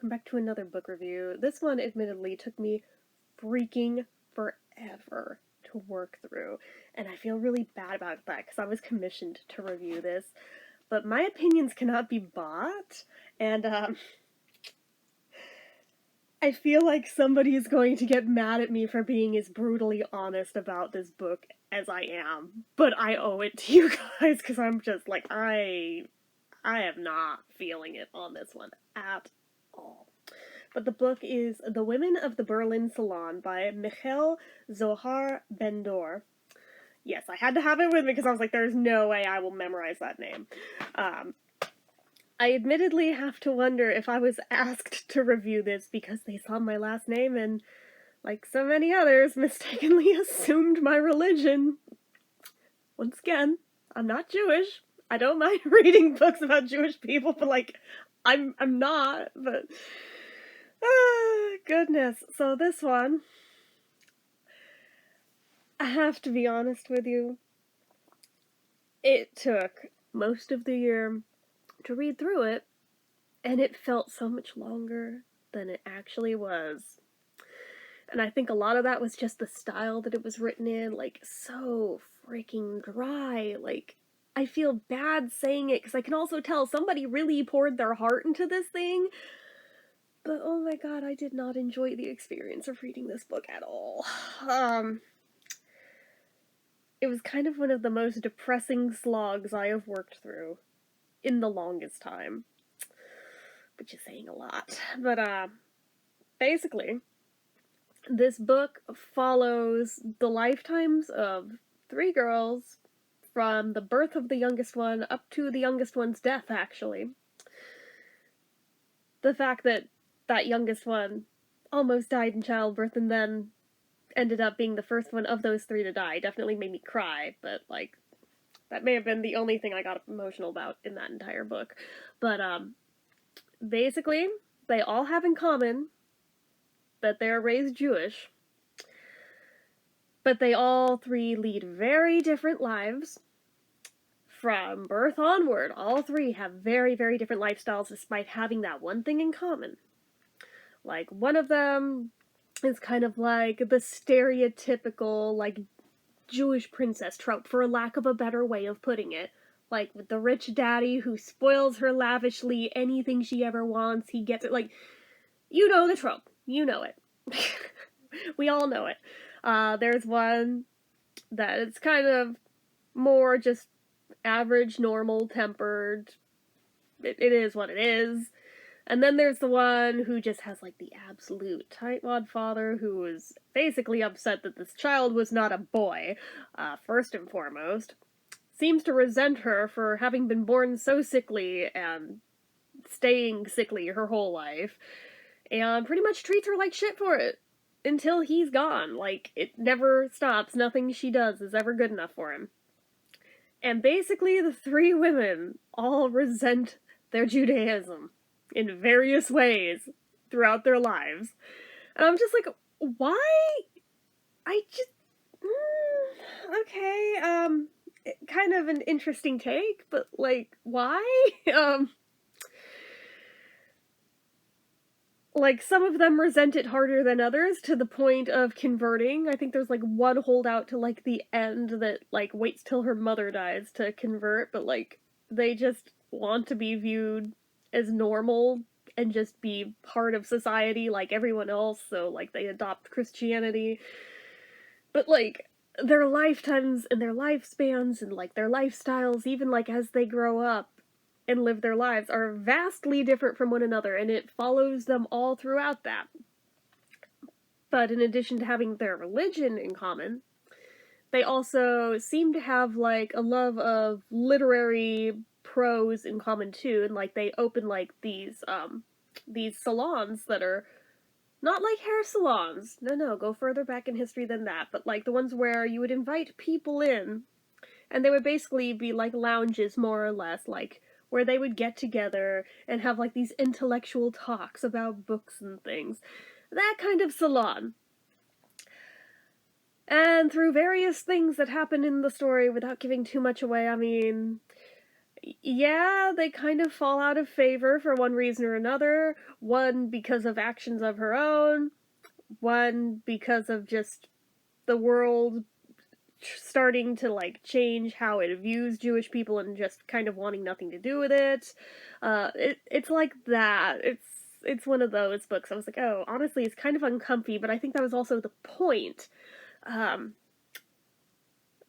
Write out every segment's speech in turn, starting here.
welcome back to another book review. This one admittedly took me freaking forever to work through, and I feel really bad about that because I was commissioned to review this, but my opinions cannot be bought, and I feel like somebody is going to get mad at me for being as brutally honest about this book as I am, but I owe it to you guys because I'm just like, I am not feeling it on this one at all. But the book is The Women of the Berlin Salon by Michel Zohar Ben-Dor. Yes, I had to have it with me because I was like, there's no way I will memorize that name. I admittedly have to wonder if I was asked to review this because they saw my last name and, like so many others, mistakenly assumed my religion. Once again, I'm not Jewish. I don't mind reading books about Jewish people, but like, I'm not, but goodness. So this one, I have to be honest with you, it took most of the year to read through it, and it felt so much longer than it actually was. And I think a lot of that was just the style that it was written in, like, so freaking dry. Like, I feel bad saying it, because I can also tell somebody really poured their heart into this thing. But oh my god, I did not enjoy the experience of reading this book at all. It was kind of one of the most depressing slogs I have worked through in the longest time. Which is saying a lot. But, basically, this book follows the lifetimes of 3 girls from the birth of the youngest one up to the youngest one's death, actually. The fact that that youngest one almost died in childbirth and then ended up being the first one of those 3 to die definitely made me cry, but, like, that may have been the only thing I got emotional about in that entire book. But, basically, they all have in common that they're raised Jewish, but they all 3 lead very different lives. From birth onward, all 3 have very, very different lifestyles despite having that one thing in common. Like, one of them is kind of like the stereotypical, like, Jewish princess trope, for lack of a better way of putting it. Like, with the rich daddy who spoils her lavishly, anything she ever wants, he gets it. Like, you know the trope. You know it. We all know it. There's one that it's kind of more just average, normal, tempered. It is what it is. And then there's the one who just has, like, the absolute tightwad father who was basically upset that this child was not a boy, first and foremost. Seems to resent her for having been born so sickly and staying sickly her whole life, and pretty much treats her like shit for it. Until he's gone. Like, it never stops. Nothing she does is ever good enough for him. And basically, the 3 women all resent their Judaism in various ways throughout their lives. And I'm just like, why? I just... okay, kind of an interesting take, but, like, why? Like, some of them resent it harder than others, to the point of converting. I think there's, like, one holdout to, like, the end that, like, waits till her mother dies to convert, but, like, they just want to be viewed as normal and just be part of society like everyone else, so, like, they adopt Christianity. But, like, their lifetimes and their lifespans and, like, their lifestyles, even, like, as they grow up and live their lives, are vastly different from one another, and it follows them all throughout that. But in addition to having their religion in common, they also seem to have, like, a love of literary prose in common too, and, like, they open, like, these salons that are not like hair salons. No, go further back in history than that, but, like, the ones where you would invite people in, and they would basically be, like, lounges, more or less, like, where they would get together and have, like, these intellectual talks about books and things. That kind of salon. And through various things that happen in the story, without giving too much away, I mean, Yeah, they kind of fall out of favor for one reason or another. One because of actions of her own, one because of just the world starting to like change how it views Jewish people and just kind of wanting nothing to do with it. It's like that. It's one of those books. I was like, oh, honestly, it's kind of uncomfy, but I think that was also the point. Um,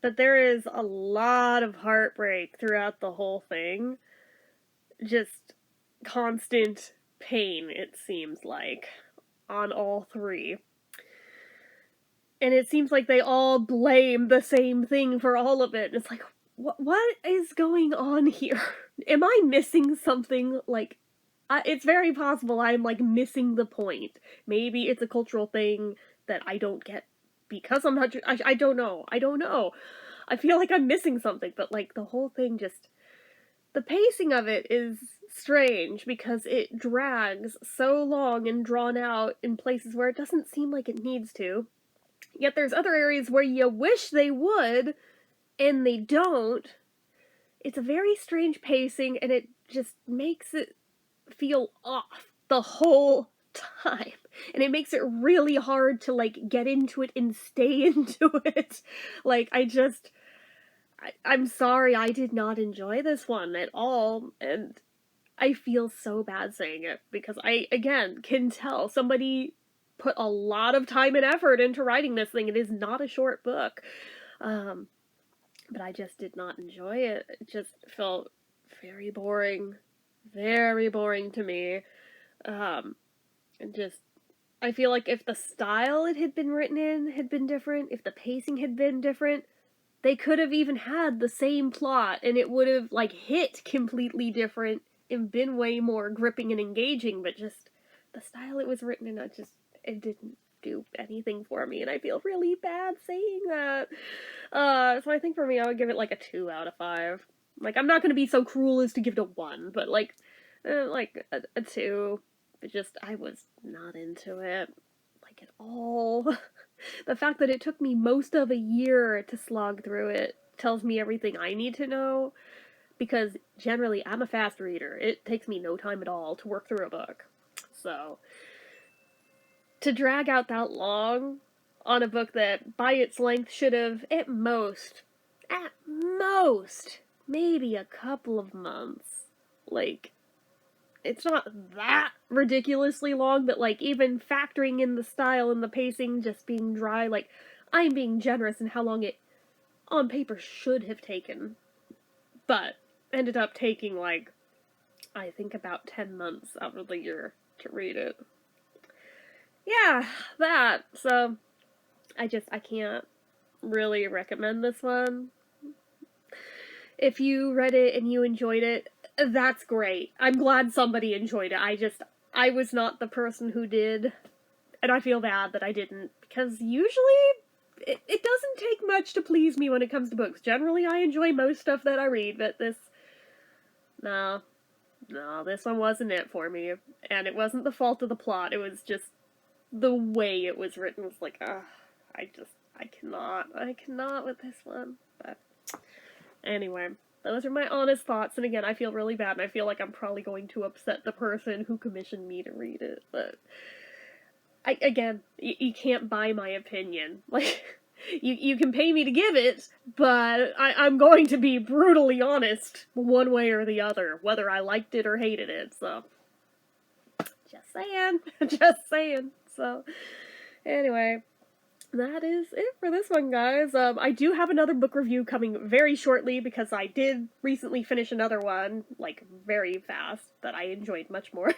but there is a lot of heartbreak throughout the whole thing. Just constant pain, it seems like, on all three. And it seems like they all blame the same thing for all of it. And it's like, what is going on here? Am I missing something? Like, it's very possible I'm like missing the point. Maybe it's a cultural thing that I don't get because I'm not. I don't know. I don't know. I feel like I'm missing something, but like the whole thing just. The pacing of it is strange because it drags so long and drawn out in places where it doesn't seem like it needs to. Yet there's other areas where you wish they would, and they don't. It's a very strange pacing, and it just makes it feel off the whole time. And it makes it really hard to, like, get into it and stay into it. Like, I'm sorry, I did not enjoy this one at all, and I feel so bad saying it, because I, again, can tell somebody put a lot of time and effort into writing this thing. It is not a short book. But I just did not enjoy it. It just felt very boring. Very boring to me. And just, I feel like if the style it had been written in had been different, if the pacing had been different, they could have even had the same plot and it would have, like, hit completely different and been way more gripping and engaging, but just the style it was written in, it didn't do anything for me, and I feel really bad saying that. So I think for me, I would give it like a 2 out of 5. Like, I'm not gonna be so cruel as to give it a 1, but like a 2. But just, I was not into it, like, at all. The fact that it took me most of a year to slog through it tells me everything I need to know, because generally I'm a fast reader. It takes me no time at all to work through a book. So, to drag out that long on a book that, by its length, should have, at most, maybe a couple of months. Like, it's not that ridiculously long, but, like, even factoring in the style and the pacing just being dry, like, I'm being generous in how long it, on paper, should have taken. But ended up taking, like, I think about 10 months out of the year to read it. Yeah, that. So, I can't really recommend this one. If you read it and you enjoyed it, that's great. I'm glad somebody enjoyed it. I was not the person who did, and I feel bad that I didn't, because usually it doesn't take much to please me when it comes to books. Generally, I enjoy most stuff that I read, but no, this one wasn't it for me. And it wasn't the fault of the plot, it was just the way it was written. Was like, I cannot with this one. But anyway, those are my honest thoughts, and again, I feel really bad, and I feel like I'm probably going to upset the person who commissioned me to read it, but you can't buy my opinion. Like, you can pay me to give it, but I'm going to be brutally honest one way or the other, whether I liked it or hated it, so. Just saying. Just saying. So, anyway, that is it for this one, guys. I do have another book review coming very shortly, because I did recently finish another one, like, very fast, that I enjoyed much more,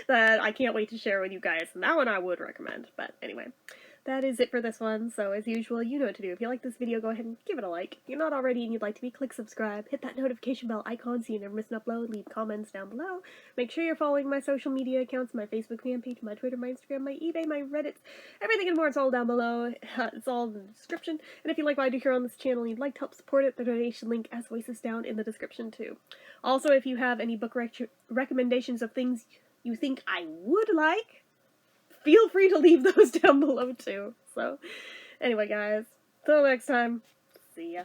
that I can't wait to share with you guys, and that one I would recommend. But anyway, that is it for this one. So as usual, you know what to do. If you like this video, go ahead and give it a like. If you're not already and you'd like to be, click subscribe, hit that notification bell icon so you never miss an upload, leave comments down below. Make sure you're following my social media accounts, my Facebook fan page, my Twitter, my Instagram, my eBay, my Reddit, everything and more. It's all down below. It's all in the description. And if you like what I do here on this channel and you'd like to help support it, the donation link as always is down in the description too. Also, if you have any book recommendations of things you think I would like, feel free to leave those down below too. So, anyway, guys, till next time, see ya.